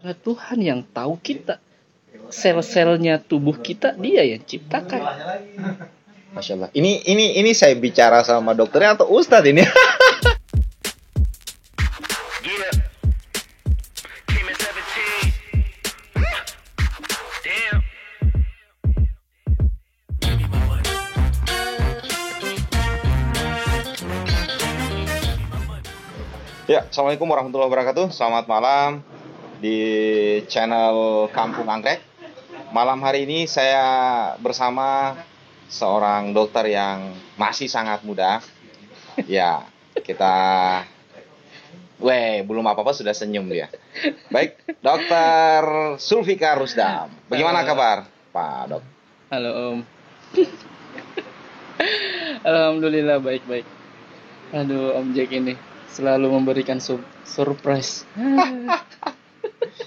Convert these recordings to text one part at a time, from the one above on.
Nah, Tuhan yang tahu kita. Sel-selnya tubuh kita dia yang ciptakan. Masya Allah. Ini saya bicara sama dokternya atau ustadz ini? Ya, assalamualaikum warahmatullahi wabarakatuh. Selamat malam di channel Kampung Anggrek. Malam hari ini saya bersama seorang dokter yang masih sangat muda. Ya, kita belum apa-apa sudah senyum dia. Baik, Dokter Zulfikar Rusdam. Bagaimana kabar, Pak Dok? Halo Om. Alhamdulillah baik-baik. Aduh, Om Jack ini selalu memberikan surprise.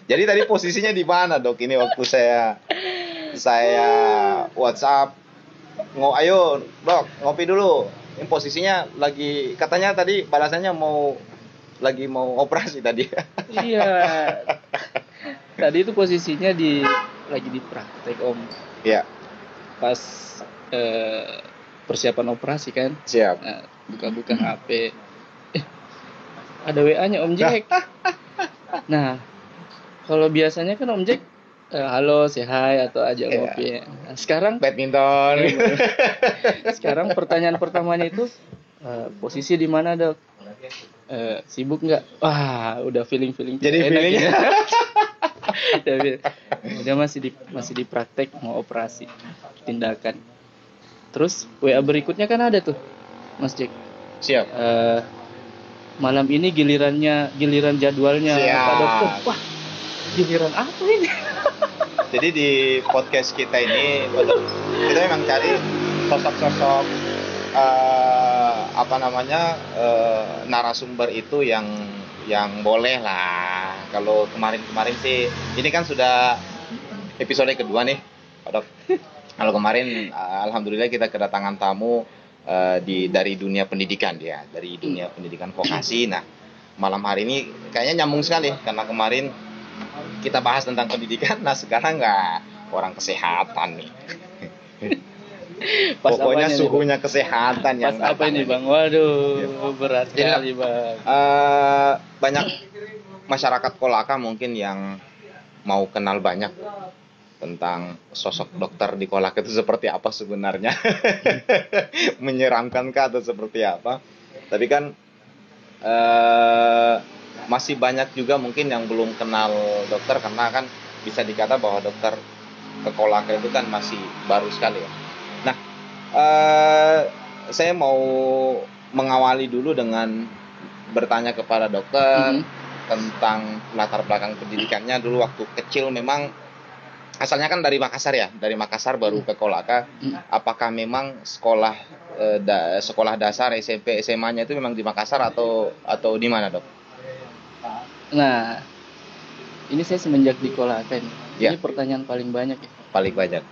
Jadi tadi posisinya di mana, Dok? Ini waktu saya WhatsApp, ayo Dok, ngopi dulu. Ini posisinya lagi, katanya tadi balasannya mau operasi tadi. Iya. Tadi itu posisinya lagi di praktek, Om. Iya. Pas persiapan operasi kan. Siap. Nah, buka-buka HP. Ada WA-nya Om Jack. Nah, kalau biasanya kan Om Jack halo, say hi atau ajak ngopi. Nah, sekarang badminton. Sekarang pertanyaan pertamanya itu posisi di mana, Dok? Sibuk nggak? Wah, udah feeling. Jadi feelingnya. Udah masih di praktek mau operasi tindakan. Terus WA berikutnya kan ada tuh, Mas Jack. Siap. Malam ini giliran jadwalnya Pak Dokter. Wah, giliran apa ini? Jadi di podcast kita ini kita memang cari sosok-sosok narasumber itu yang boleh lah. Kalau kemarin sih ini kan sudah episode kedua nih, Pak Dok. Kalau kemarin alhamdulillah kita kedatangan tamu dari dunia pendidikan dari dunia pendidikan vokasi. Nah, malam hari ini kayaknya nyambung sekali karena kemarin kita bahas tentang pendidikan. Nah, sekarang orang kesehatan nih. Pokoknya suhunya nih, kesehatan yang pas apa ini, Bang? Waduh, berat sekali, Bang. Banyak masyarakat Kolaka mungkin yang mau kenal banyak tentang sosok dokter di Kolaka itu seperti apa sebenarnya. Menyeramkankah atau seperti apa. Tapi kan masih banyak juga mungkin yang belum kenal dokter, karena kan bisa dikata bahwa dokter ke Kolaka itu kan masih baru sekali ya. Nah, saya mau mengawali dulu dengan bertanya kepada dokter tentang latar belakang pendidikannya. Dulu waktu kecil memang asalnya kan dari Makassar ya, dari Makassar baru ke Kolaka. Apakah memang sekolah dasar SMP SMA-nya itu memang di Makassar atau di mana, Dok? Nah, ini saya semenjak di Kolaka nih. Ya. Ini pertanyaan paling banyak ya. Paling banyak.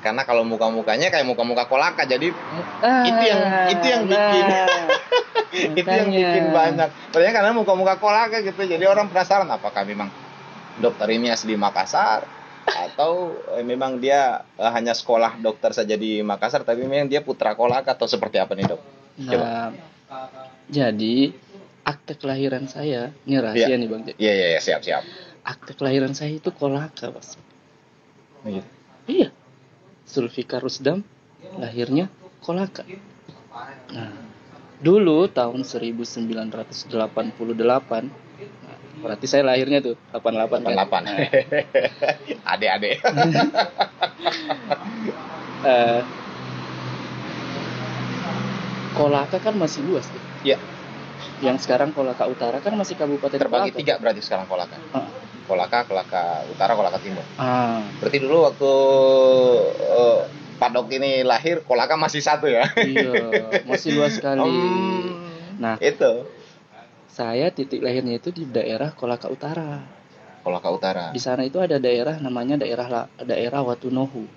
Karena kalau muka-mukanya kayak muka-muka Kolaka, jadi itu yang bikin itu yang bikin banyak. Ternyata karena muka-muka Kolaka gitu, jadi orang penasaran apakah memang dokter ini asli Makassar atau memang dia hanya sekolah dokter saja di Makassar, tapi memang dia putra Kolaka atau seperti apa nih, Dok? Nah, jadi akte kelahiran saya, ini rahasia nih, Bang Jack. Iya, siap. Akte kelahiran saya itu Kolaka, Mas. Gitu. Iya. Zulfikar Rusdam lahirnya Kolaka. Nah, dulu tahun 1988. Berarti saya lahirnya tuh 88. Kan? Adik-adik. Kolaka kan masih luas tuh. Iya. Yang sekarang Kolaka Utara kan masih kabupaten terbagi Kolaka. 3 berarti sekarang Kolaka. Kolaka Utara, Kolaka Timur. Berarti dulu waktu Pak Dok ini lahir, Kolaka masih 1 ya? Iya, masih luas sekali. Nah, itu. Saya titik lahirnya itu di daerah Kolaka Utara. Kolaka Utara. Di sana itu ada daerah namanya daerah Watunohu.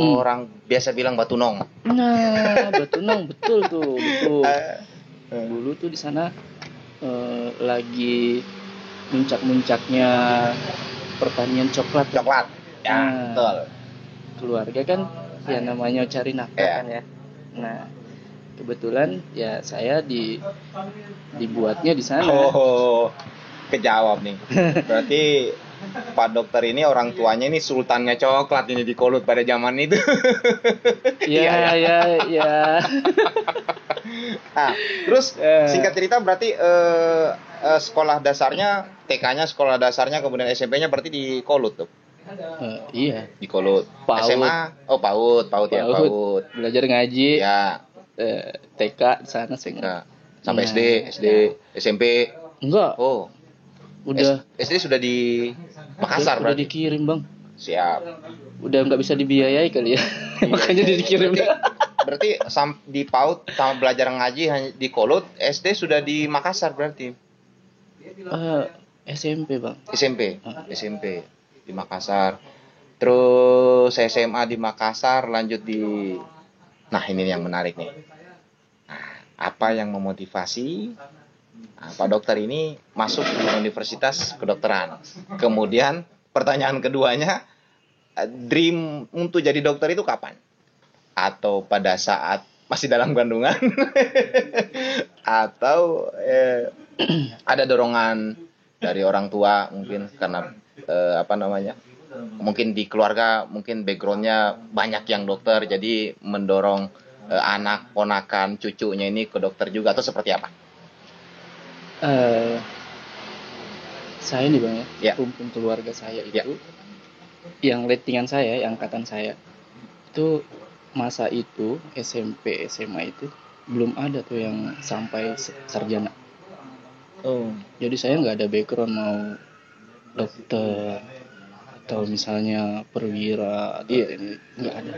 Orang biasa bilang Batunong. Nah, Batunong betul tuh, betul. Dulu tuh di sana lagi muncak-muncaknya pertanian coklat. Coklat. Ya, Nah, betul. keluarga kan ya namanya cari nafkah Ya. kan ya. Nah, kebetulan ya saya dibuatnya di sana. Oh, kejawab nih. Berarti Pak Dokter ini orang tuanya ini sultannya coklat ini di Kolut pada zaman itu. Ya. Nah, terus singkat cerita berarti sekolah dasarnya, TK-nya sekolah dasarnya, kemudian SMP-nya berarti di Kolut tuh. Iya. Di Kolut. PAUD. SMA, PAUD ya, PAUD. Belajar ngaji. Ya. TK di sana sih. Nah, sampai Nah, SD, SMP. Enggak. Oh. Udah SD sudah di Makassar udah berarti. dikirim, Bang. Siap. Udah nggak bisa dibiayai kali ya. Makanya dikirim. Berarti di PAUD sama belajar ngaji hanya di Kolut, SD sudah di Makassar berarti. SMP, Bang. SMP di Makassar. Terus SMA di Makassar, lanjut di. Nah, ini yang menarik nih. Nah, apa yang memotivasi Pak Dokter ini masuk ke Universitas Kedokteran? Kemudian pertanyaan keduanya, dream untuk jadi dokter itu kapan? Atau pada saat masih dalam kandungan? Atau ada dorongan dari orang tua mungkin karena mungkin di keluarga mungkin backgroundnya banyak yang dokter, jadi mendorong anak, ponakan, cucunya ini ke dokter juga, atau seperti apa? Saya nih, Bang Ya. Kumpul keluarga saya itu Ya. yang ratingan saya, yang angkatan saya itu masa itu SMP SMA itu belum ada tuh yang sampai sarjana. Oh. Jadi saya nggak ada background mau dokter atau misalnya perwira atau ini, nggak ada.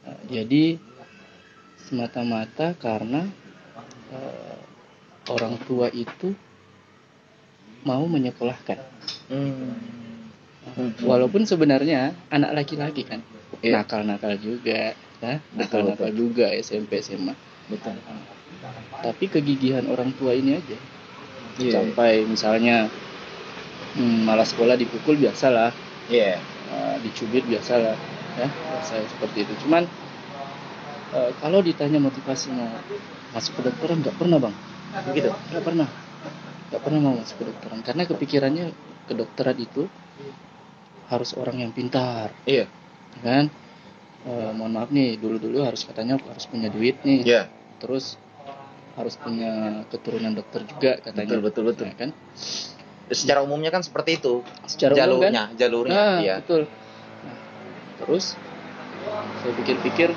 Nah, jadi semata-mata karena orang tua itu mau menyekolahkan. Walaupun sebenarnya anak laki-laki kan, nakal-nakal juga, ya, nakal-nakal juga SMP SMA. Betul. Tapi kegigihan orang tua ini aja, sampai misalnya malas sekolah dipukul biasalah, dicubit biasalah, ya, biasa seperti itu. Cuman kalau ditanya motivasinya masuk ke dokteran, nggak pernah, Bang. Begitu? Nggak pernah mau masuk ke dokteran karena kepikirannya kedokteran itu harus orang yang pintar, kan? Mohon maaf nih, dulu harus katanya harus punya duit nih, terus harus punya keturunan dokter juga katanya. Betul. Ya, kan? Secara umumnya kan seperti itu. Secara jalurnya, nah, iya. Betul. Nah, terus saya pikir-pikir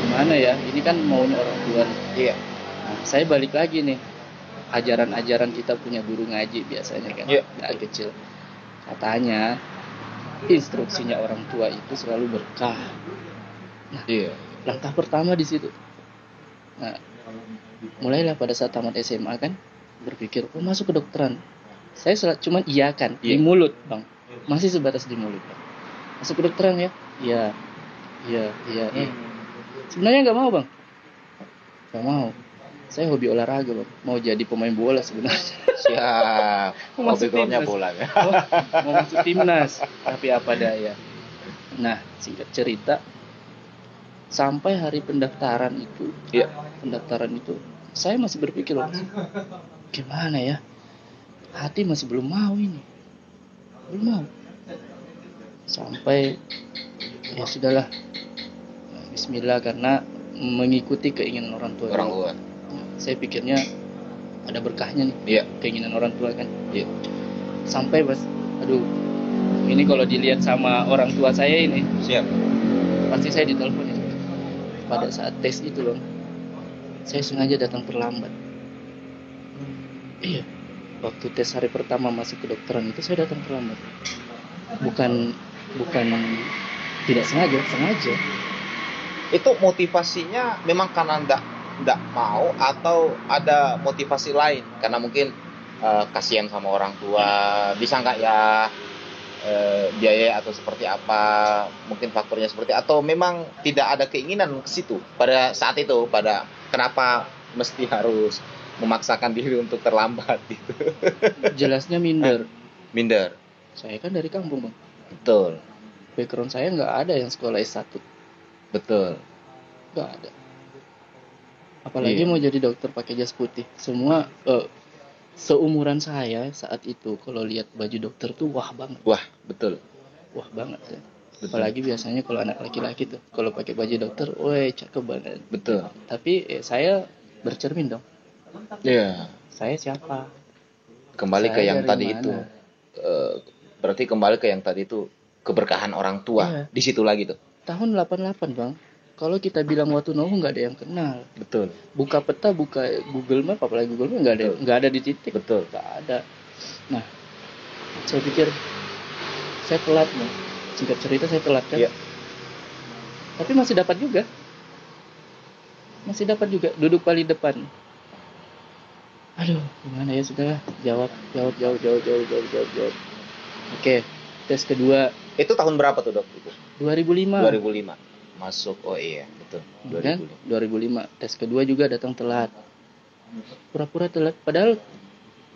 gimana ya? Ini kan maunya orang tua. Iya. Nah, saya balik lagi nih. Ajaran-ajaran kita punya guru ngaji biasanya kan. Dari kecil. Katanya instruksinya orang tua itu selalu berkah. Nah, langkah pertama di situ. Nah, mulailah pada saat tamat SMA kan berpikir, masuk ke dokteran. Saya cuman iyakan di mulut, Bang. Masih sebatas di mulut, Bang. Masuk ke dokteran ya? Iya. Sebenarnya nggak mau, Bang. Nggak mau. Saya hobi olahraga, Bang. Mau jadi pemain bola sebenarnya. Siap. Mau masuk timnas. Bola ya. Mau masuk timnas, tapi apa daya. Nah, singkat cerita, sampai hari pendaftaran itu, saya masih berpikir, gimana ya? Hati masih belum mau ini. Belum mau. Sampai ya sudahlah. Bismillah, karena mengikuti keinginan orang tua. Saya pikirnya ada berkahnya nih. Keinginan orang tua kan. Sampai ini kalau dilihat sama orang tua saya ini, pasti saya ditelepon itu. Pada saat tes itu, Bang, saya sengaja datang terlambat. Iya, waktu tes hari pertama masuk ke dokteran itu saya datang terlambat. Bukan tidak sengaja. Itu motivasinya memang karena enggak mau atau ada motivasi lain? Karena mungkin kasihan sama orang tua, bisa nggak ya biaya atau seperti apa, mungkin faktornya seperti, atau memang tidak ada keinginan ke situ pada saat itu, pada kenapa mesti harus memaksakan diri untuk terlambat gitu. Jelasnya minder. Minder. Saya kan dari kampung, Bang. Betul. Background saya nggak ada yang sekolah S1. Betul. Nggak ada. Apalagi mau jadi dokter pakai jas putih. Semua seumuran saya saat itu kalau lihat baju dokter tuh wah banget. Wah, betul. Wah banget ya. Betul. Apalagi biasanya kalau anak laki-laki tuh kalau pakai baju dokter, woi cakep banget. Betul. Tapi saya bercermin dong. Iya. Saya siapa? Kembali Saya ke yang dari tadi mana? itu. Berarti kembali ke yang tadi itu, keberkahan orang tua. Iya. Di situ lagi tuh. Tahun 88, Bang. Kalau kita bilang Watunohu nggak ada yang kenal. Betul. Buka peta, buka Google Map, apalagi Google Map nggak ada di titik. Betul. Nggak ada. Nah, saya pikir saya telat nih. Singkat cerita saya telat kan. Iya. Tapi masih dapat juga. Duduk paling depan. Aduh, gimana ya, sudah jawab. Oke, tes kedua Itu tahun berapa tuh, Dok? Itu 2005. 2005. Masuk. Oh iya, betul. Kan? 2005. 2005. Tes kedua juga datang telat. Pura-pura telat, padahal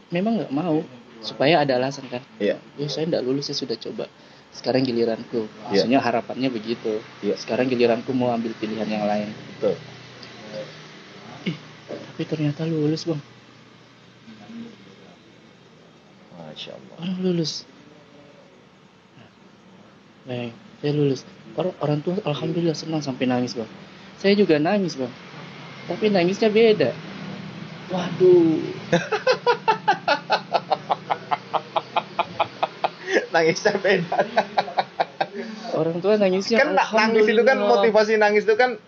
memang nggak mau, supaya ada alasan kan. Iya. Saya nggak lulus, saya sudah coba. Sekarang giliranku. Maksudnya harapannya begitu. Iya. Sekarang giliranku mau ambil pilihan yang lain. Betul. Tapi ternyata lulus, Bang. Masya Allah. Orang lulus. Baik, saya lulus. Orang tua alhamdulillah senang sampai nangis, Bang. Saya juga nangis, Bang. Tapi nangisnya beda. Waduh. Nangisnya beda. Orang tua nangisnya Kan nangis itu kan, motivasi nangis itu kan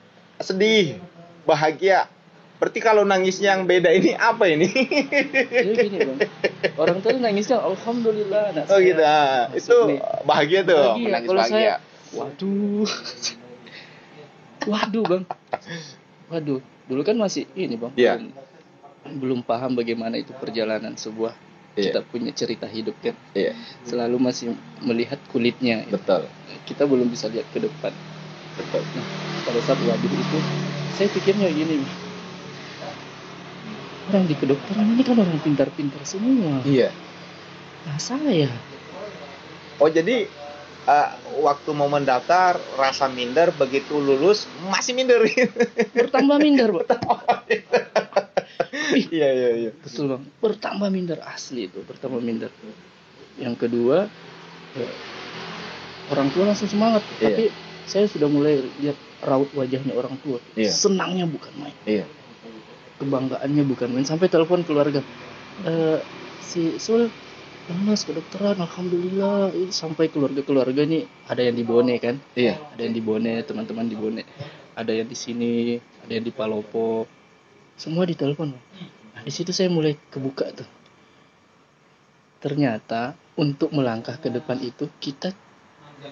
sedih, bahagia. Berarti kalau nangisnya yang beda ini apa ini? Jadi gini, Bang. Orang tua nangisnya alhamdulillah anak Oh saya gitu. Itu nih. bahagia tuh, Bahagia. menangis Kalau bahagia. waduh. Waduh, Bang. Waduh, dulu kan masih ini, Bang. Iya. Belum paham bagaimana itu perjalanan sebuah kita punya cerita hidup kan. Iya. Selalu masih melihat kulitnya. Betul. Kita belum bisa lihat ke depan. Betul. Nah, pada saat waduh itu saya pikirnya gini, orang di kedokteran ini kan orang pintar-pintar semua. Iya. Nah, saya Oh jadi waktu mau mendaftar rasa minder, begitu lulus masih minder. bertambah minder, Bang. Iya. Betul, Bang. Bertambah minder asli itu, bertambah minder. Yang kedua, orang tua langsung semangat, Iya. tapi saya sudah mulai lihat raut wajahnya orang tua. Iya. Senangnya bukan main. Iya. Kebanggaannya bukan main, sampai telepon keluarga. Si Sul lulus kedokteran, alhamdulillah. Sampai keluarga nih ada yang di Bone kan? Iya. Ada yang di Bone, teman-teman di Bone. Ada yang di sini, ada yang di Palopo. Semua ditelepon. Nah, di situ saya mulai kebuka tuh. Ternyata untuk melangkah ke depan itu kita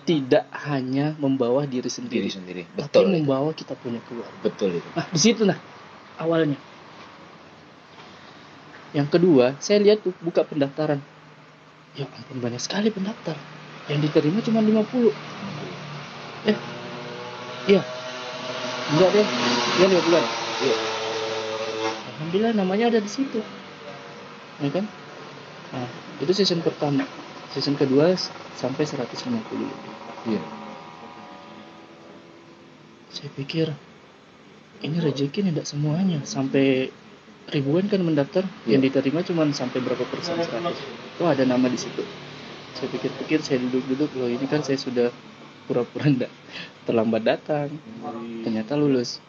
tidak hanya membawa diri sendiri, Betul. tapi membawa kita punya keluarga. Betul itu. Nah, di situ awalnya. Yang kedua, saya lihat tuh buka pendaftaran. Ya ampun, banyak sekali pendaftar. Yang diterima cuma 50. Iya. Enggak deh. Dia 50. Iya. Alhamdulillah namanya ada di situ. Ya kan? Nah, itu season pertama. Season kedua sampai 150 lebih. Iya. Saya pikir ini rezeki nih, tidak semuanya. Sampai ribuan kan mendaftar, yang diterima cuma sampai berapa persen, 100. Oh, ada nama di situ. Saya pikir-pikir, saya duduk-duduk, loh ini kan saya sudah pura-pura terlambat datang. Ternyata lulus.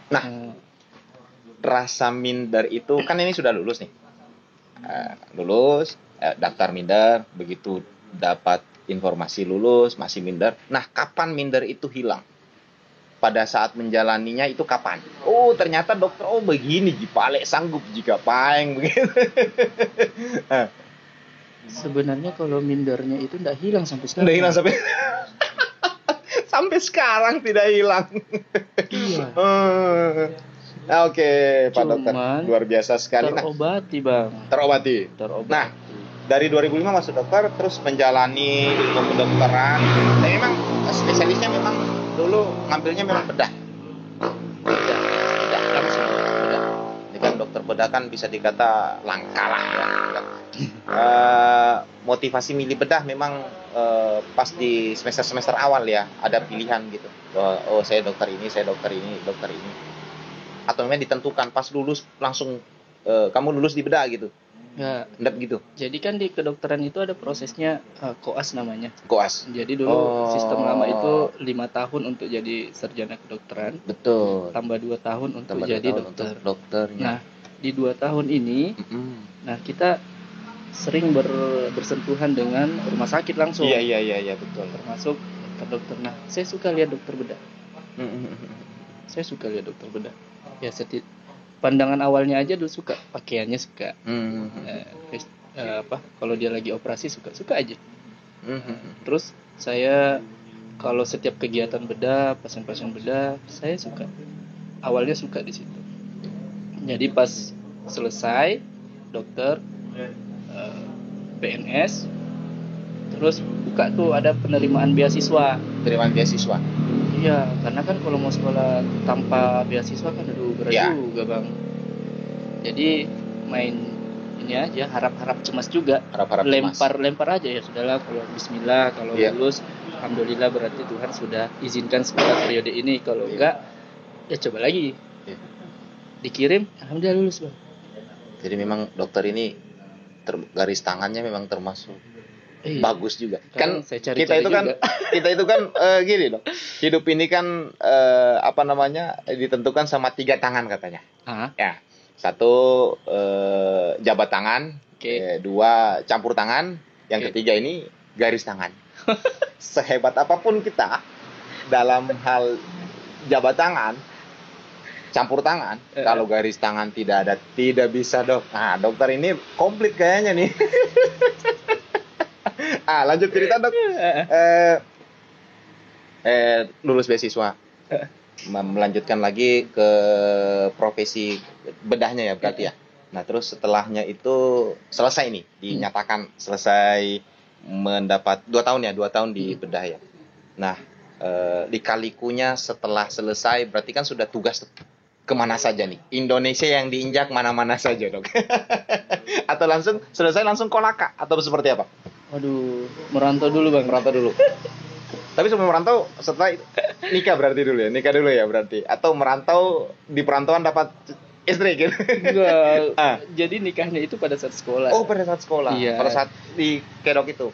Nah, rasa minder itu kan ini sudah lulus nih. Lulus, daftar minder, begitu dapat informasi lulus masih minder. Nah, kapan minder itu hilang? Pada saat menjalaninya itu kapan? Oh, ternyata dokter begini jipale sanggup jika paeng begitu. Sebenarnya kalau mindernya itu tidak hilang sampai sekarang. Tidak hilang sampai sampai sekarang tidak hilang. Iya. Oke, Pak Dokter. Luar biasa sekali. Terobati, Bang. Terobati. Nah, dari 2005 masuk dokter, terus menjalani ilmu kedokteran. Dan memang spesialisnya memang dulu ngambilnya memang bedah langsung bedah. Ini kan dokter bedah. bedah kan bisa dikata langka lah ya. Motivasi milih bedah memang pas di semester awal ya, ada pilihan gitu. Oh, saya dokter ini, saya dokter ini, dokter ini. Atau memang ditentukan pas lulus langsung kamu lulus di bedah gitu. Ya, Enggak gitu. jadi kan di kedokteran itu ada prosesnya koas namanya. Koas. Jadi dulu sistem lama itu 5 tahun untuk jadi sarjana kedokteran, Betul. tambah 2 tahun untuk Tambah jadi 2 tahun dokter. untuk dokternya. Nah, di 2 tahun ini, nah kita sering bersentuhan dengan rumah sakit langsung. Iya betul. Termasuk dokter-dokter. Nah, saya suka lihat dokter bedah. Saya suka lihat dokter bedah. Ya, pandangan awalnya aja dulu suka, pakaiannya suka. Kalau dia lagi operasi suka aja. Terus saya kalau setiap kegiatan bedah, pasien-pasien bedah, saya suka. Awalnya suka di situ. Jadi pas selesai dokter PNS, terus buka tuh ada penerimaan beasiswa. Penerimaan beasiswa. Iya, karena kan kalau mau sekolah tanpa beasiswa kan aduh berat juga bang. Jadi main ini aja, harap-harap cemas juga. Harap-harap lempar aja ya sudahlah, kalau Bismillah, kalau lulus alhamdulillah berarti Tuhan sudah izinkan sekolah periode ini. Kalau enggak ya coba lagi. Dikirim alhamdulillah lulus bang. Jadi memang dokter ini garis tangannya memang termasuk bagus juga. Kan kita itu kan gini dong. Hidup ini kan ditentukan sama 3 tangan katanya. Ya. 1 jabat tangan, 2 campur tangan, yang ketiga ini garis tangan. Sehebat apapun kita dalam hal jabat tangan, campur tangan, kalau garis tangan tidak ada, tidak bisa dok. Nah, dokter ini komplit kayaknya nih. Lanjut cerita dok. Lulus beasiswa, melanjutkan lagi ke profesi bedahnya ya berarti ya. Nah terus setelahnya itu selesai nih, dinyatakan selesai mendapat 2 tahun ya, 2 tahun di bedah ya. Nah likalikunya setelah selesai berarti kan sudah tugas kemana saja nih? Indonesia yang diinjak mana-mana saja dok? Atau langsung selesai langsung kolaka atau seperti apa? Waduh, merantau dulu bang. Merantau dulu. Tapi sebelum merantau, setelah nikah berarti dulu ya? Nikah dulu ya berarti? Atau merantau di perantauan dapat istri gitu? Enggak, jadi nikahnya itu pada saat sekolah. Oh pada saat sekolah? Iya. Pada saat di kedok itu?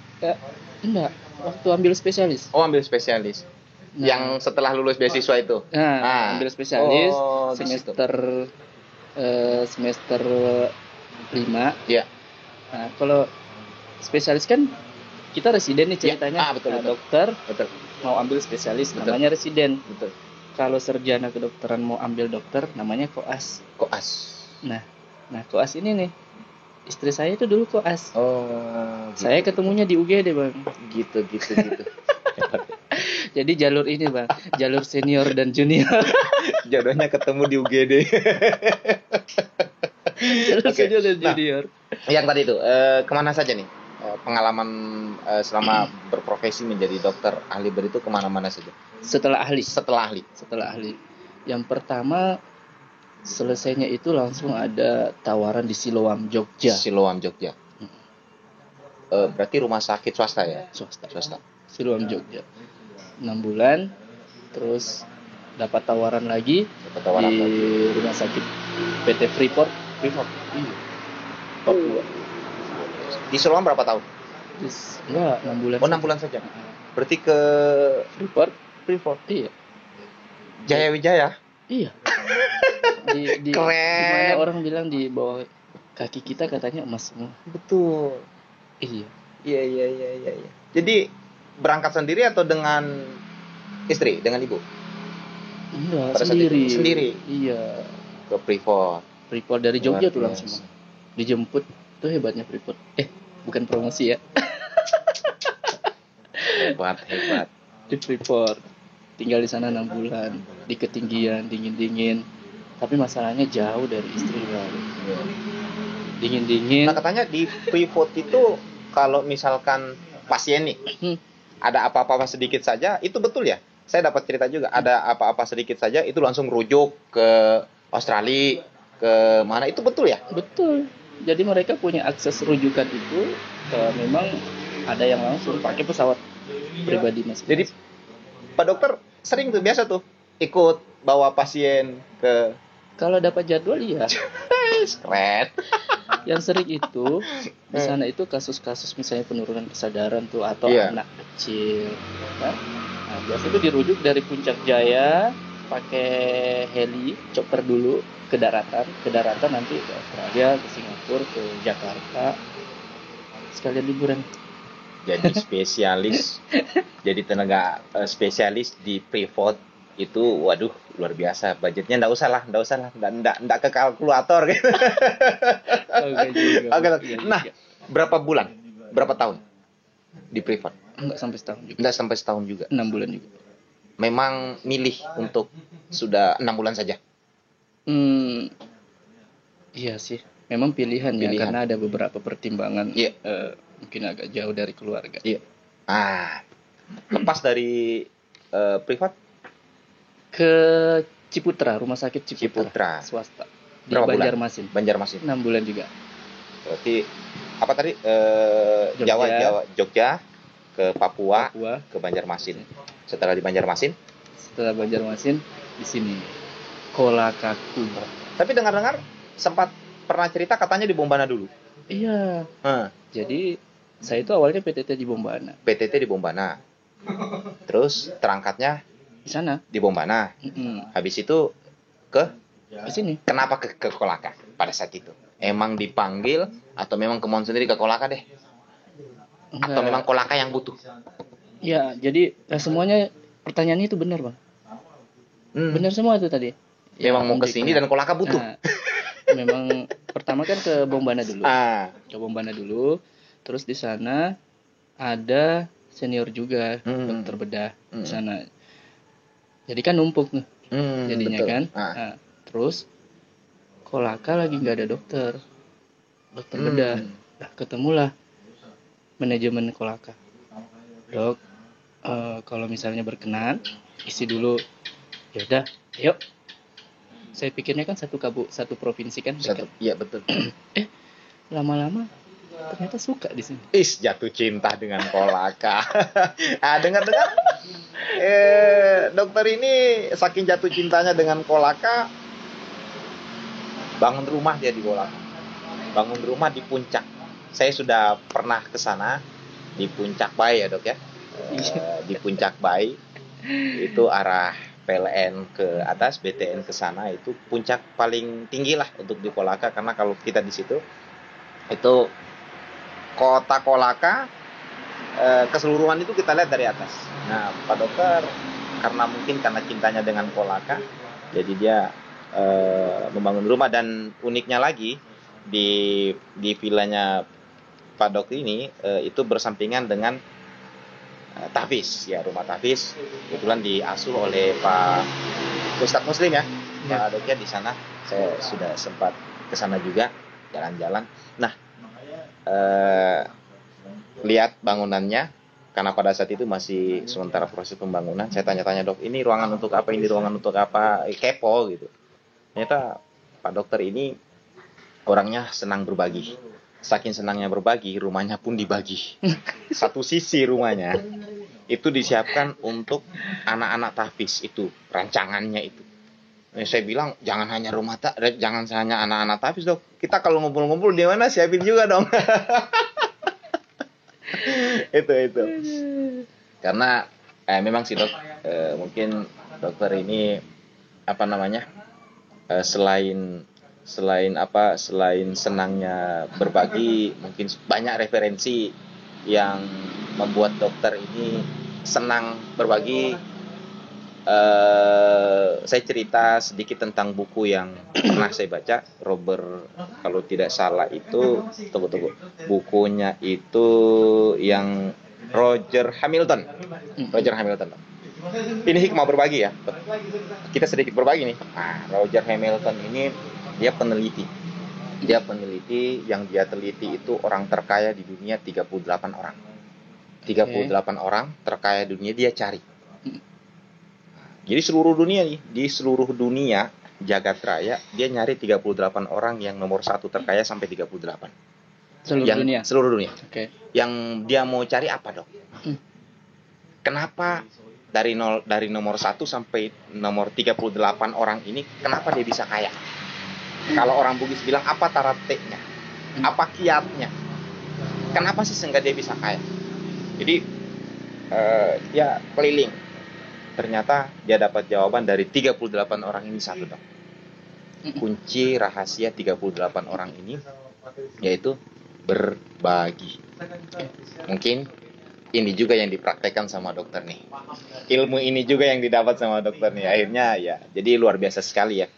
Enggak, waktu ambil spesialis. Oh ambil spesialis. Nah, yang setelah lulus beasiswa itu? Ambil spesialis semester 5. Iya. Nah kalau spesialis kan kita residen nih ceritanya. Betul. Dokter mau ambil spesialis namanya residen. Betul. Kalau sarjana kedokteran mau ambil dokter namanya koas. Nah koas ini nih istri saya itu dulu koas. Oh. Gitu. Saya ketemunya di UGD bang. Gitu. Jadi jalur ini bang, jalur senior dan junior. Jodohnya ketemu di UGD. Jalur senior dan junior. Yang tadi itu kemana saja nih? Pengalaman selama berprofesi menjadi dokter ahli bedah itu kemana-mana saja? Setelah ahli. Yang pertama selesainya itu langsung ada tawaran di Siloam Jogja. Berarti rumah sakit swasta ya? Swasta. Siloam Jogja. 6 bulan. Terus dapat tawaran lagi di rumah sakit PT Freeport. Iya. Papua. Di Siloam berapa tahun? Enggak, 6 bulan. 6 bulan saja. Berarti ke Freeport. Iya. Jaya Wijaya. Iya. Keren. Dimana orang bilang di bawah kaki kita katanya emas semua. Betul. Iya. Jadi berangkat sendiri atau dengan istri, dengan ibu? Enggak, sendiri. Iya. Ke Freeport dari Jogja tuh langsung. Dijemput. Itu hebatnya Freeport. Bukan promosi ya. Hebat. Di Freeport. Tinggal di sana 6 bulan. Di ketinggian, dingin-dingin. Tapi masalahnya jauh dari istri baru. Dingin-dingin. Nah katanya di Freeport itu kalau misalkan pasien nih ada apa-apa sedikit saja, itu betul ya? Saya dapat cerita juga, ada apa-apa sedikit saja itu langsung rujuk ke Australia, ke ke mana, itu betul ya? Betul. Jadi mereka punya akses rujukan itu memang ada yang langsung pakai pesawat pribadi masing-masing. Jadi Pak Dokter sering tuh, biasa tuh ikut bawa pasien ke, kalau dapat jadwal iya. keren. Yang sering itu di sana itu kasus-kasus misalnya penurunan kesadaran tuh atau Iya. anak kecil, kan? Nah, biasa itu dirujuk dari Puncak Jaya pakai heli chopper dulu ke daratan nanti ke Australia, ke Singapura, ke Jakarta, sekalian liburan. Jadi spesialis, jadi tenaga spesialis di Freeport itu, waduh, luar biasa. Budgetnya ndak usah lah, ndak ke kalkulator gitu. Oke juga. Oke. Iya Nah, juga. berapa bulan? Berapa tahun di Freeport? Enggak sampai setahun juga. Nggak sampai setahun juga. 6 bulan juga. Memang milih untuk sudah 6 bulan saja. Iya sih, memang pilihan ya, Pilihan. karena ada beberapa pertimbangan. Iya. Mungkin agak jauh dari keluarga. Iya. Lepas dari privat Ke Ciputra, rumah sakit Ciputra. swasta di Berapa bulan? Banjarmasin. Banjarmasin. 6 bulan juga. Berarti apa tadi? Jogja. Jogja, ke Papua, Papua. ke Banjarmasin. Setelah di Banjarmasin, Setelah Banjarmasin di sini Kolakaku. tapi dengar-dengar sempat pernah cerita katanya di Bombana dulu. Iya. Jadi saya itu awalnya PTT di Bombana. PTT di Bombana. Terus terangkatnya Di sana. di Bombana. Mm-mm. Habis itu ke, Di sini. kenapa ke Kolaka pada saat itu? Emang dipanggil atau memang kemauan sendiri ke Kolaka deh? Atau memang Kolaka yang butuh? Ya, jadi semuanya pertanyaannya itu benar, Bang. Benar semua itu tadi. Memang mau ke sini dan Kolaka butuh. Nah, memang pertama kan ke Bombana dulu. Ke Bombana dulu. Terus di sana ada senior juga, dokter bedah di sana. Jadi kan numpuk nih. Jadinya betul. kan. Nah, terus Kolaka lagi nggak ada dokter bedah. Nah, ketemulah manajemen Kolaka. Dok, kalau misalnya berkenan isi dulu. Ya udah, yuk. Saya pikirnya kan satu provinsi kan. Iya betul. Lama-lama ternyata suka di sini. Jatuh cinta dengan Kolaka. Dengar-dengar dokter ini saking jatuh cintanya dengan Kolaka, bangun rumah dia di Kolaka. Bangun rumah di puncak. Saya sudah pernah ke sana di Puncak Bayi ya, Dok ya. Di Puncak Bayi itu arah PLN ke atas, BTN ke sana, itu puncak paling tinggi lah untuk di Kolaka, karena kalau kita di situ itu kota Kolaka keseluruhan itu kita lihat dari atas. Nah, Pak Dokter karena cintanya dengan Kolaka, jadi dia membangun rumah. Dan uniknya lagi di villanya Pak Dokter ini itu bersampingan dengan tahfiz ya, rumah tahfiz. Kebetulan diasuh oleh Pak Ustadz Muslim ya. Pak Dokter di sana. Saya sudah sempat ke sana juga jalan-jalan. Nah, lihat bangunannya, karena pada saat itu masih sementara proses pembangunan. Saya tanya-tanya, Dok, ini ruangan untuk apa? Ini ruangan untuk apa? Kepo gitu. Ternyata Pak Dokter ini orangnya senang berbagi. Saking senangnya berbagi, rumahnya pun dibagi. Satu sisi rumahnya itu disiapkan untuk anak-anak tahfiz, itu rancangannya itu. Saya bilang jangan hanya jangan hanya anak-anak tahfiz, Dok. Kita kalau ngumpul-ngumpul di mana siapin juga dong. itu. Karena memang sih, Dok, mungkin dokter ini apa namanya? Selain senangnya berbagi, mungkin banyak referensi yang membuat dokter ini senang berbagi. Saya cerita sedikit tentang buku yang pernah saya baca, Robert, kalau tidak salah itu, tunggu, bukunya itu yang Roger Hamilton. Ini hikmah berbagi ya. Kita sedikit berbagi nih. Nah, Roger Hamilton ini dia peneliti. Yang dia teliti itu orang terkaya di dunia 38 orang. 38 orang terkaya di dunia dia cari. Jadi di seluruh dunia jagat raya, dia nyari 38 orang yang nomor 1 terkaya sampai 38. Seluruh dunia. Okay. Yang dia mau cari apa, Dok? Kenapa dari nomor 1 sampai nomor 38 orang ini, kenapa dia bisa kaya? Kalau orang Bugis bilang, apa tarateknya? Apa kiatnya? Kenapa sih sehingga dia bisa kaya? Jadi dia keliling. Ternyata dia dapat jawaban dari 38 orang ini satu, Dok. Kunci rahasia 38 orang ini yaitu berbagi. Mungkin ini juga yang dipraktekkan sama dokter nih. Ilmu ini juga yang didapat sama dokter nih. Akhirnya ya, jadi luar biasa sekali ya.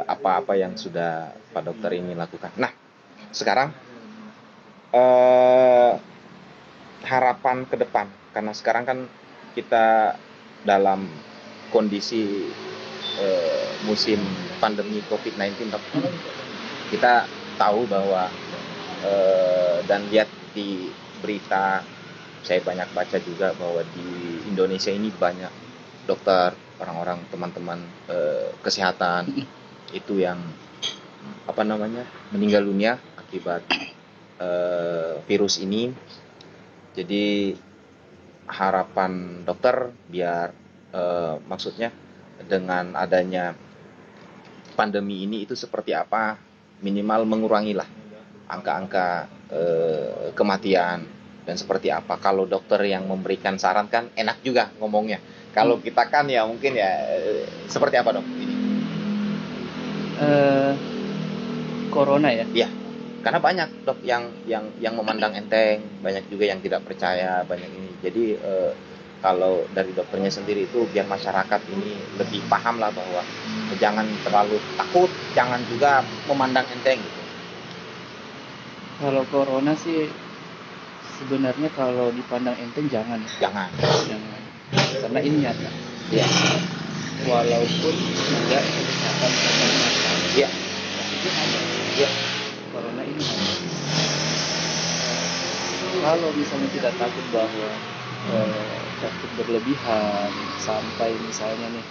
Apa-apa yang sudah Pak Dokter ini lakukan. Nah, sekarang harapan ke depan, karena sekarang kan kita dalam kondisi musim pandemi COVID-19, Dok. Kita tahu bahwa dan lihat di berita, saya banyak baca juga bahwa di Indonesia ini banyak dokter, orang-orang, teman-teman kesehatan itu yang meninggal dunia akibat virus ini. Jadi harapan dokter biar maksudnya dengan adanya pandemi ini itu seperti apa, minimal mengurangilah angka-angka kematian dan seperti apa. Kalau dokter yang memberikan saran kan enak juga ngomongnya. Kalau kita kan ya mungkin ya seperti apa, Dok? Ini corona ya? Iya. Karena banyak, Dok, yang memandang enteng, banyak juga yang tidak percaya, banyak ini. Jadi kalau dari dokternya sendiri itu biar masyarakat ini lebih paham lah bahwa jangan terlalu takut, jangan juga memandang enteng gitu. Kalau corona sih sebenarnya kalau dipandang enteng jangan. Karena ini nyata. Iya. Walaupun tidak kesehatan masalah. Iya. Itu ada. Iya. Corona ini ada. Kalau misalnya tidak takut bahwa takut berlebihan sampai misalnya nih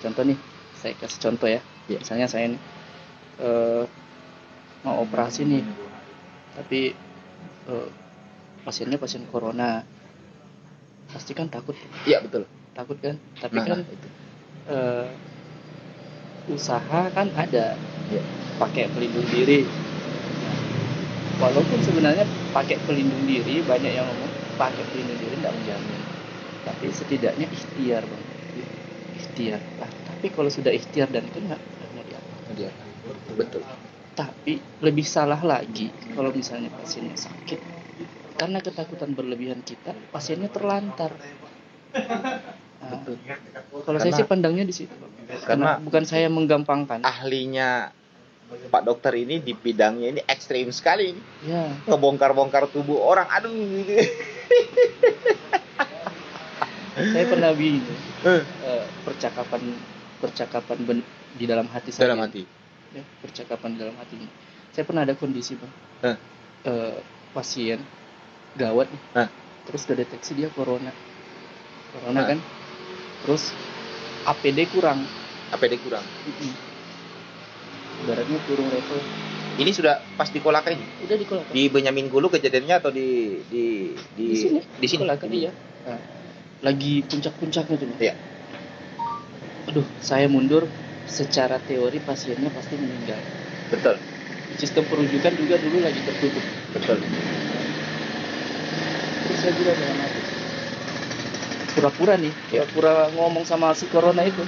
contoh nih, saya kasih contoh ya. Misalnya saya nih mau operasi nih, tapi pasiennya pasien corona, pasti kan takut. Iya, betul. Takut kan, tapi kan usaha kan ada, pakai pelindung diri. Walaupun sebenarnya pakai pelindung diri, banyak yang ngomong pakai pelindung diri tidak menjamin, tapi setidaknya ikhtiar, Bang. Ikhtiar. Tapi kalau sudah ikhtiar dan kena, mau diapa? Betul. Tapi lebih salah lagi kalau misalnya pasiennya sakit, karena ketakutan berlebihan kita, pasiennya terlantar. Betul. Kalau saya sih pandangnya di situ. Karena bukan saya menggampangkan. Ahlinya Pak Dokter ini di bidangnya ini ekstrim sekali. Ya. Ngebongkar-bongkar tubuh orang. Aduh. Saya pernah bingung. Percakapan di dalam hati saya. Dalam hati. Ya, percakapan di dalam hati. Saya pernah ada kondisi, Bang. Pasien gawat nih. Terus kedeteksi dia corona kan. Terus APD kurang. Ibaratnya kurang level. Ini sudah pas di Kolaka ini? Udah di Kolaka. Di Benyamin Gulu kejadiannya atau di sini? Di sini. Kolaka iya. Nah, lagi puncak-puncaknya tuh. Iya. Aduh, saya mundur. Secara teori pasiennya pasti meninggal. Betul. Sistem perujukan juga dulu lagi tertutup. Betul. Terus saya bilang dalam hati, pura-pura ngomong sama si corona itu.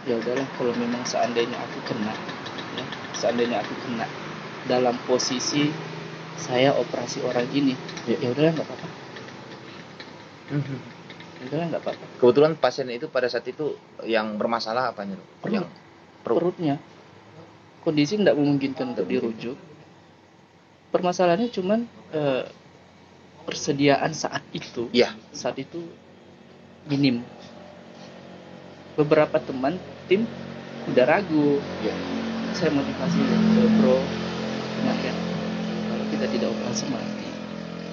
Ya udahlah, kalau memang seandainya aku kena dalam posisi saya operasi orang ini, ya udahlah nggak apa-apa. Kebetulan pasien itu pada saat itu yang bermasalah apanya? Yang perutnya. Kondisi tidak memungkinkan untuk dirujuk. Permasalahannya cuman persediaan saat itu. Iya. Saat itu minim. Beberapa tim udah ragu. Ya. Saya motivasi bro, ya, kalau kita tidak operasi mati.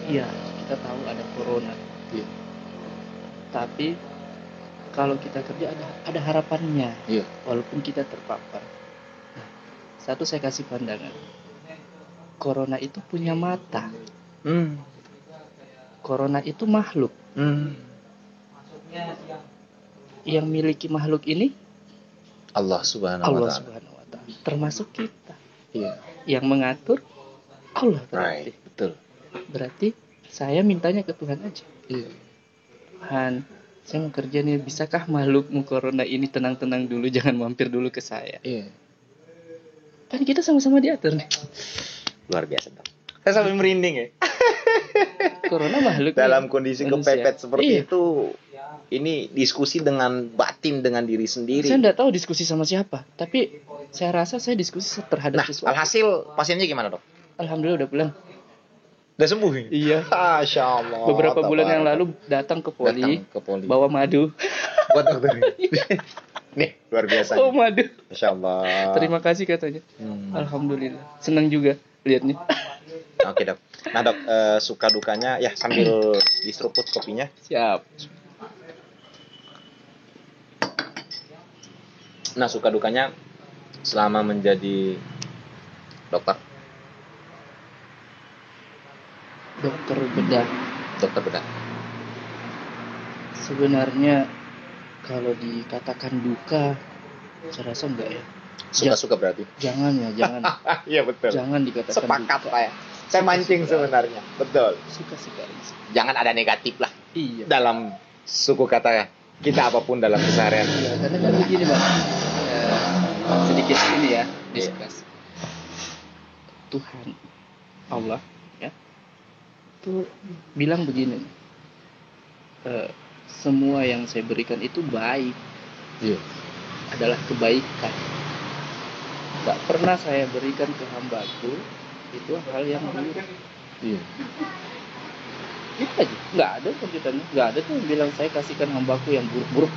Iya, kita tahu ada corona. Ya. Tapi kalau kita kerja ada harapannya, Iya. walaupun kita terpapar. Nah, satu saya kasih pandangan, corona itu punya mata, corona itu makhluk, yang miliki makhluk ini Allah Subhanahu Allah wa taala. Subhanahu wa Ta'ala, termasuk kita. Iya. Yang mengatur Allah Right, betul. berarti saya mintanya ke Tuhan aja. Iya. Tuhan, saya mau kerja nih, bisakah makhlukmu corona ini tenang-tenang dulu, jangan mampir dulu ke saya. Iya. Kan kita sama-sama diatur nih. Luar biasa, Dok. Saya sampai merinding ya. Corona makhluk Dalam nih, kondisi manusia. kepepet seperti Iya. itu, ini diskusi dengan batin, dengan diri sendiri. Saya enggak tahu diskusi sama siapa, tapi saya rasa saya diskusi terhadap Nah, sesuatu. alhasil pasiennya gimana, Dok? Alhamdulillah udah pulang. Udah sembuh? Iya. Masya Allah. Beberapa bulan yang lalu datang ke poli, Datang ke poli. bawa madu. Buat dokter. Nih, luar biasa. Oh, madu. Masya Allah. Terima kasih katanya. Alhamdulillah. Senang juga lihatnya. Oke, Dok. Nah, Dok, suka dukanya ya sambil diseruput kopinya. Siap. Nah, suka dukanya selama menjadi dokter Dokter bedah. Sebenarnya kalau dikatakan duka, saya rasa enggak ya. Suka-suka berarti. Jangan ya, jangan. Iya, betul. Jangan dikatakan Sepakat, duka. Pak ya. Saya mancing sebenarnya. Betul. Suka-suka. Jangan ada negatif lah Iya. dalam suku kata kita apapun dalam keseharian. Iya, karena kan begini Bang. Sedikit ini ya, diskus. Tuhan Allah ya. Tuh bilang begini. Semua yang saya berikan itu baik. Iya. Adalah kebaikan. Gak pernah saya berikan ke hambaku itu hal yang buruk. Iya. Itu aja. Gak ada perjutannya. Gak ada tuh yang bilang saya kasihkan hambaku yang buruk-buruk.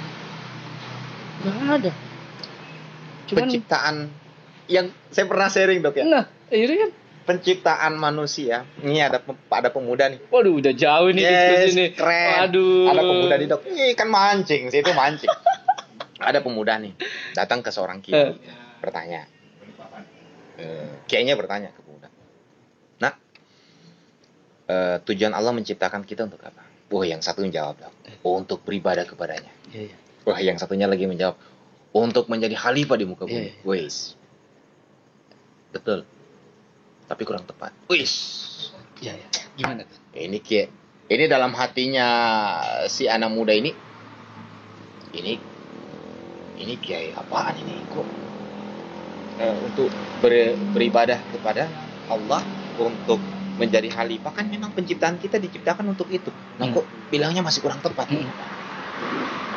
Gak ada. Cuman Penciptaan yang saya pernah sharing, Dok ya. nah, ini kan. Penciptaan manusia. Ini ada pemuda nih. Waduh, udah jauh nih diskusi nih. Keren. Waduh. Ada pemuda nih, Dok. Ini kan mancing, sih itu mancing. Ada pemuda nih datang ke seorang kiai, bertanya. Kiainya bertanya ke pemuda. Nah, tujuan Allah menciptakan kita untuk apa? Wah, yang satu menjawab, Dok. Untuk beribadah kepadanya. Iya. Wah, yang satunya lagi menjawab, untuk menjadi khalifah di muka bumi. Iya. Wis. Betul. Tapi kurang tepat. Wis. Iya. Gimana tuh? Ini kiai. Ini dalam hatinya si anak muda ini. Ini kiai apaan ini? Kok untuk beribadah kepada Allah, untuk menjadi khalifah, kan memang penciptaan kita diciptakan untuk itu. Nah, kok bilangnya masih kurang tepat?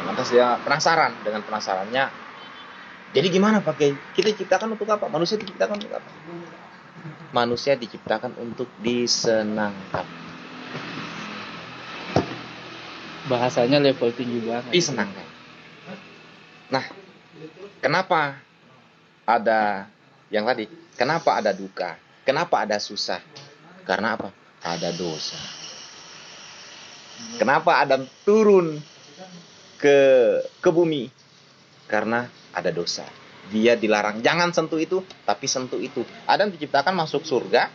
Lantas dia penasaran. Dengan penasarannya, jadi gimana Pak Kiai? Kita diciptakan untuk apa? Manusia diciptakan untuk apa? Manusia diciptakan untuk disenangkan. Bahasanya level tinggi banget. Disenangkan. Nah, kenapa ada yang tadi? Kenapa ada duka? Kenapa ada susah? Karena apa? Ada dosa. Kenapa Adam turun ke bumi? Karena ada dosa. Dia dilarang, jangan sentuh itu, tapi sentuh itu. Adam diciptakan masuk surga,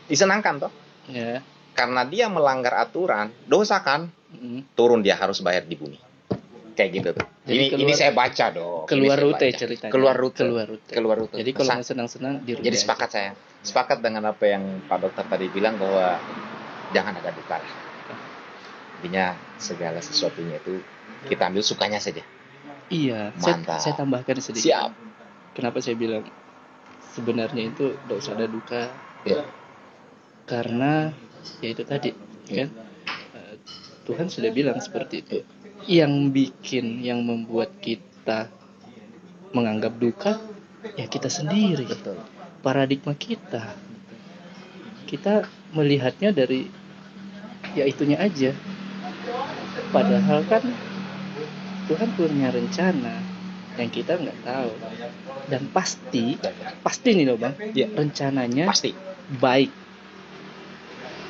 disenangkan toh. Ya. Karena dia melanggar aturan, dosa kan, turun dia harus bayar di bumi. Kayak gitu tuh. Ini saya baca dong. Keluar rute ceritanya. Keluar rute. Jadi kalau mau senang-senang di rute. Jadi sepakat saya. Sepakat dengan apa yang Pak Dokter tadi bilang, bahwa jangan ada duka lah. Intinya segala sesuatunya itu kita ambil sukanya saja. Iya, Mantap. saya tambahkan sedikit. Siap. Kenapa saya bilang sebenarnya itu tidak usah ada duka? Ya. Karena ya itu tadi, kan Tuhan sudah bilang seperti itu. Yang bikin, yang membuat kita menganggap duka, ya kita sendiri. Betul. Paradigma kita. Kita melihatnya dari ya itunya aja. Padahal kan Tuhan punya rencana yang kita nggak tahu, dan pasti nih loh Bang, ya, rencananya pasti baik.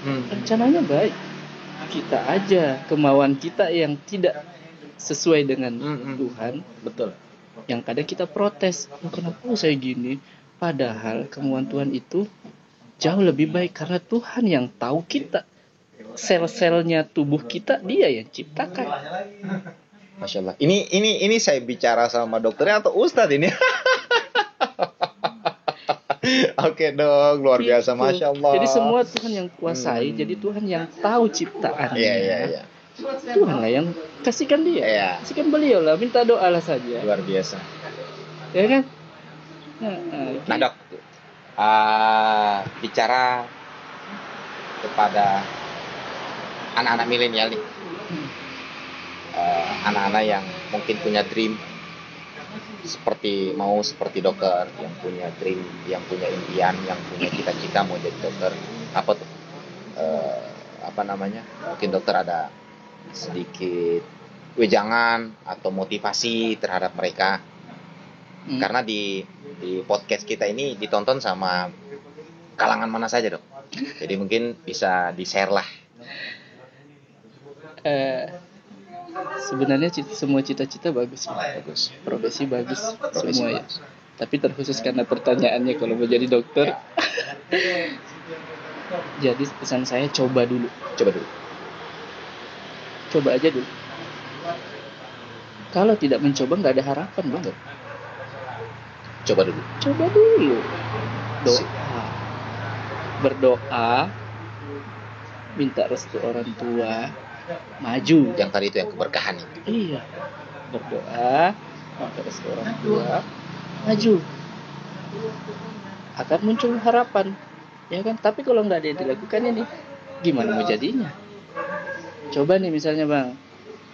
Rencananya baik. Kita aja kemauan kita yang tidak sesuai dengan Tuhan, Betul. yang kadang kita protes, kenapa saya gini? Padahal kemauan Tuhan itu jauh lebih baik, karena Tuhan yang tahu kita. Sel-selnya tubuh kita Dia yang ciptakan. Masya Allah. Ini saya bicara sama dokternya atau ustadz ini? Oke dong, luar biasa, Gitu. Masya Allah. Jadi semua Tuhan yang kuasai, jadi Tuhan yang tahu ciptaannya. Iya. Tuhan lah yang kasihkan dia. Iya. Kasihkan beliau lah, minta doa lah saja. Luar biasa. Ya kan? Nah dok, bicara kepada anak-anak milenial nih, anak-anak yang mungkin punya dream seperti dokter, yang punya dream, yang punya impian, yang punya cita-cita mau jadi dokter, apa tuh? Mungkin dokter ada sedikit wejangan atau motivasi terhadap mereka. Karena di podcast kita ini ditonton sama kalangan mana saja dok. Jadi mungkin bisa di-share lah. Sebenarnya semua cita-cita bagus. Profesi bagus semua ya. Tapi terkhusus karena pertanyaannya kalau mau jadi dokter. Jadi pesan saya coba dulu. Coba aja dulu. Kalau tidak mencoba nggak ada harapan bang. Coba dulu. Berdoa, minta restu orang tua, maju. Yang tadi itu yang keberkahan itu. Iya. Berdoa, minta restu orang tua, maju. Akan muncul harapan, ya kan? Tapi kalau nggak ada yang dilakukan ini, gimana mau jadinya? Coba nih misalnya bang,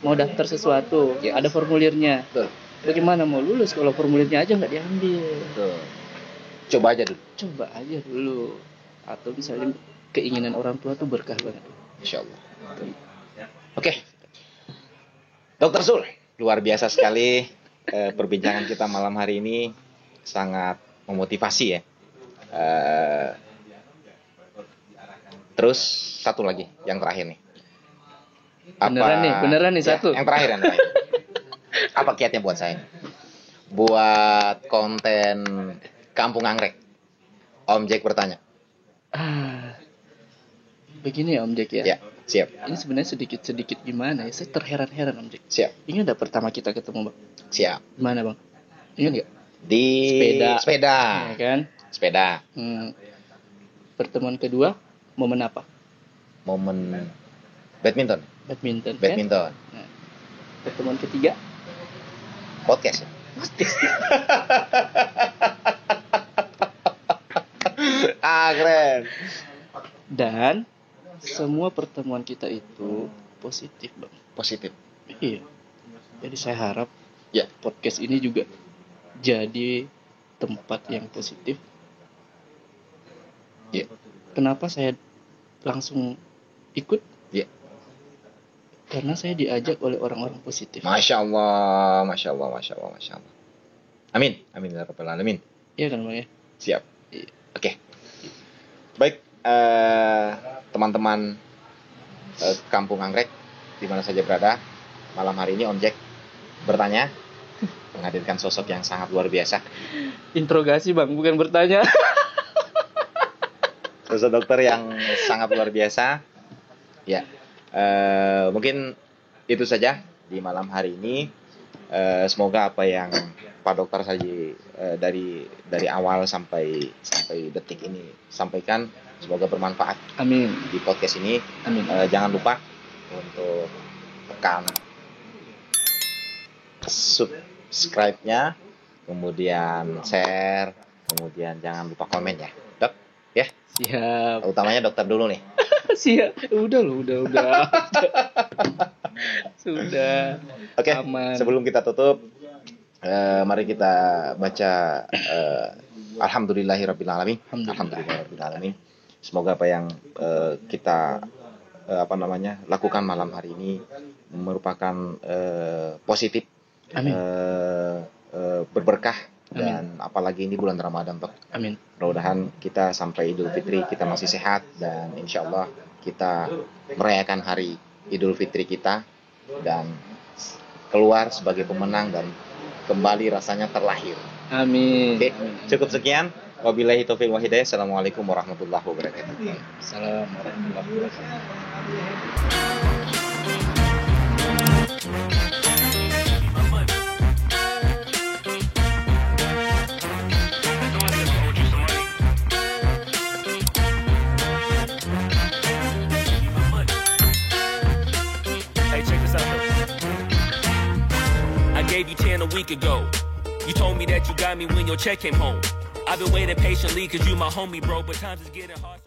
mau daftar sesuatu, ada formulirnya. Betul. Bagaimana mau lulus kalau formulirnya aja nggak diambil? Betul. Coba aja dulu. Atau misalnya keinginan orang tua tuh berkah banget. Insya Allah. Oke. Dokter Zul, luar biasa sekali perbincangan kita malam hari ini, sangat memotivasi ya. Terus satu lagi, yang terakhir nih. Beneran nih satu. Yang terakhir. Apa kiatnya buat saya? Buat konten Kampung Anggrek. Om Jack bertanya. Begini ya Om Jack ya. Ya, siap. Ini sebenarnya sedikit gimana ya? Saya terheran-heran Om Jack. Siap. Ingat enggak pertama kita ketemu Bang? Siap. Gimana Bang? Ingat enggak? Di sepeda. Ya kan? Sepeda. Pertemuan kedua momen apa? Momen badminton. Kan? Nah, pertemuan ketiga podcast. Keren. Dan semua pertemuan kita itu positif Bang. Positif. Iya. Jadi saya harap ya podcast ini juga jadi tempat yang positif. Ya. Kenapa saya langsung ikut? Ya. Karena saya diajak oleh orang-orang positif. Masya Allah. Amin ya rabbal alamin. Iya kan Bang ya? Siap. Iya. Oke. Baik, teman-teman Kampung Anggrek di mana saja berada, malam hari ini Om Jack bertanya, menghadirkan sosok yang sangat luar biasa. Interogasi Bang, bukan bertanya. Sosok dokter yang sangat luar biasa. Ya, mungkin itu saja di malam hari ini. Semoga apa yang Pak Dokter Saji dari awal sampai detik ini sampaikan semoga bermanfaat. Amin. Di podcast ini. Amin. Jangan lupa untuk tekan subscribe-nya, kemudian share, kemudian jangan lupa komen ya, Dok. Ya. Siap. Utamanya dokter dulu nih. Siap. Udah. Sudah. Oke. Aman. Sebelum kita tutup, mari kita baca Alhamdulillahirabbil alamin. Semoga apa yang kita lakukan malam hari ini merupakan positif, berberkah. Dan apalagi ini bulan Ramadan, Pak. Amin. Mudah-mudahan kita sampai Idul Fitri kita masih sehat dan insya Allah kita merayakan hari Idul Fitri kita dan keluar sebagai pemenang dan kembali rasanya terlahir. Amin. Oke, cukup sekian. Wabillahi taufiq wal hidayah. Assalamualaikum warahmatullahi wabarakatuh. Assalamualaikum warahmatullahi wabarakatuh. Hey, check this out though. I gave you 10 a week ago. You told me that you got me when your check came home. I've been waiting patiently cause you my homie, bro, but times is getting hard.